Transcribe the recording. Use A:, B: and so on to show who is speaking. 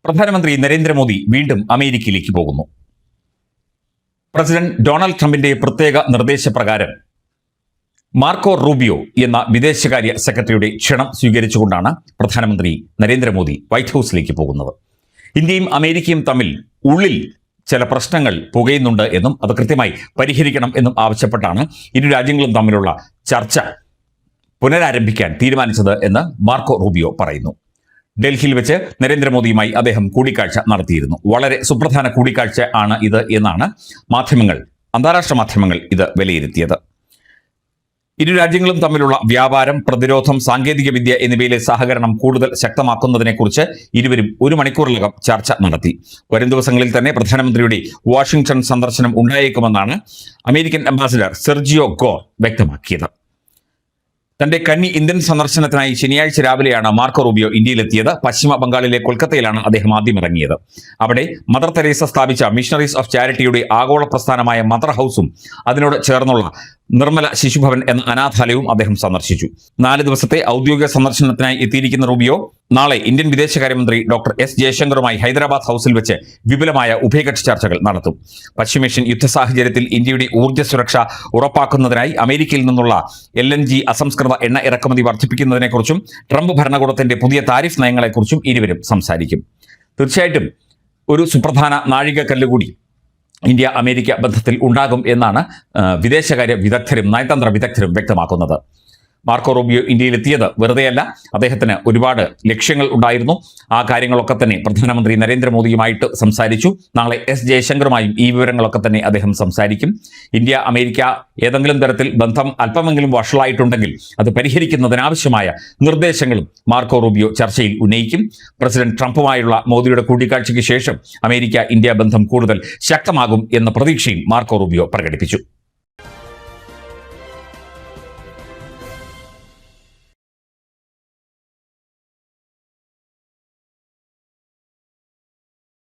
A: പ്രധാനമന്ത്രി നരേന്ദ്രമോദി വീണ്ടും അമേരിക്കയിലേക്ക് പോകുന്നു. പ്രസിഡന്റ് ഡൊണാൾഡ് ട്രംപിന്റെ പ്രത്യേക നിർദ്ദേശപ്രകാരം മാർക്കോ റൂബിയോ എന്ന വിദേശകാര്യ സെക്രട്ടറിയുടെ ക്ഷണം സ്വീകരിച്ചുകൊണ്ടാണ് പ്രധാനമന്ത്രി നരേന്ദ്രമോദി വൈറ്റ് ഹൗസിലേക്ക് പോകുന്നത്. ഇന്ത്യയും അമേരിക്കയും തമ്മിൽ ഉള്ളിൽ ചില പ്രശ്നങ്ങൾ പുകയുന്നുണ്ട് എന്നും അത് കൃത്യമായി പരിഹരിക്കണം എന്നും ആവശ്യപ്പെട്ടാണ് ഇരു രാജ്യങ്ങളും തമ്മിലുള്ള ചർച്ച പുനരാരംഭിക്കാൻ തീരുമാനിച്ചത് എന്ന് മാർക്കോ റൂബിയോ പറയുന്നു. ഡൽഹിയിൽ വെച്ച് നരേന്ദ്രമോദിയുമായി അദ്ദേഹം കൂടിക്കാഴ്ച നടത്തിയിരുന്നു. വളരെ സുപ്രധാന കൂടിക്കാഴ്ച ആണ് ഇത് എന്നാണ് അന്താരാഷ്ട്ര മാധ്യമങ്ങൾ ഇത് വിലയിരുത്തിയത്. ഇരു രാജ്യങ്ങളും തമ്മിലുള്ള വ്യാപാരം, പ്രതിരോധം, സാങ്കേതികവിദ്യ എന്നിവയിലെ സഹകരണം കൂടുതൽ ശക്തമാക്കുന്നതിനെക്കുറിച്ച് ഇരുവരും 1 മണിക്കൂറിനകം ചർച്ച നടത്തി. വരും ദിവസങ്ങളിൽ തന്നെ പ്രധാനമന്ത്രിയുടെ വാഷിംഗ്ടൺ സന്ദർശനം ഉണ്ടായേക്കുമെന്നാണ് അമേരിക്കൻ അംബാസിഡർ സെർജിയോ ഗോർ വ്യക്തമാക്കിയത്. തന്റെ കന്നി ഇന്ത്യൻ സന്ദർശനത്തിനായി ശനിയാഴ്ച രാവിലെയാണ് മാർക്കോ റൂബിയോ ഇന്ത്യയിലെത്തിയത്. പശ്ചിമ ബംഗാളിലെ കൊൽക്കത്തയിലാണ് അദ്ദേഹം ആദ്യം ഇറങ്ങിയത്. അവിടെ മദർ തെരേസ സ്ഥാപിച്ച മിഷണറീസ് ഓഫ് ചാരിറ്റിയുടെ ആഗോള പ്രസ്ഥാനമായ മദർ ഹൗസും അതിനോട് ചേർന്നുള്ള നിർമ്മല ശിശുഭവൻ എന്ന അനാഥാലയവും അദ്ദേഹം സന്ദർശിച്ചു. 4 ദിവസത്തെ ഔദ്യോഗിക സന്ദർശനത്തിനായി എത്തിയിരിക്കുന്ന റൂബിയോ നാളെ ഇന്ത്യൻ വിദേശകാര്യമന്ത്രി ഡോക്ടർ എസ് ജയശങ്കറുമായി ഹൈദരാബാദ് ഹൗസിൽ വെച്ച് വിപുലമായ ഉഭയകക്ഷി ചർച്ചകൾ നടത്തും. പശ്ചിമേഷ്യൻ യുദ്ധ സാഹചര്യത്തിൽ ഇന്ത്യയുടെ ഊർജ്ജ സുരക്ഷ ഉറപ്പാക്കുന്നതിനായി അമേരിക്കയിൽ നിന്നുള്ള LNG അസംസ്കൃത എണ്ണ ഇറക്കുമതി വർദ്ധിപ്പിക്കുന്നതിനെക്കുറിച്ചും ട്രംപ് ഭരണകൂടത്തിന്റെ പുതിയ താരിഫ് നയങ്ങളെക്കുറിച്ചും ഇരുവരും സംസാരിക്കും. തീർച്ചയായിട്ടും ഒരു സുപ്രധാന നാഴികക്കല്ലുകൂടി ഇന്ത്യ അമേരിക്ക ബന്ധത്തിൽ ഉണ്ടാകും എന്നാണ് വിദേശകാര്യ വിദഗ്ധരും നയതന്ത്ര വിദഗ്ധരും വ്യക്തമാക്കുന്നത്. മാർക്കോ റൂബിയോ ഇന്ത്യയിലെത്തിയത് വെറുതെയല്ല. അദ്ദേഹത്തിന് ഒരുപാട് ലക്ഷ്യങ്ങൾ ഉണ്ടായിരുന്നു. ആ കാര്യങ്ങളൊക്കെ തന്നെ പ്രധാനമന്ത്രി നരേന്ദ്രമോദിയുമായിട്ട് സംസാരിച്ചു. നാളെ എസ് ജയശങ്കറുമായും ഈ വിവരങ്ങളൊക്കെ തന്നെ അദ്ദേഹം സംസാരിക്കും. ഇന്ത്യ അമേരിക്ക ഏതെങ്കിലും തരത്തിൽ ബന്ധം അല്പമെങ്കിലും വഷളായിട്ടുണ്ടെങ്കിൽ അത് പരിഹരിക്കുന്നതിനാവശ്യമായ നിർദ്ദേശങ്ങളും മാർക്കോ റൂബിയോ ചർച്ചയിൽ ഉന്നയിക്കും. പ്രസിഡന്റ് ട്രംപുമായുള്ള മോദിയുടെ കൂടിക്കാഴ്ചയ്ക്ക് ശേഷം അമേരിക്ക ഇന്ത്യ ബന്ധം കൂടുതൽ ശക്തമാകും എന്ന പ്രതീക്ഷയും മാർക്കോ റൂബിയോ പ്രകടിപ്പിച്ചു.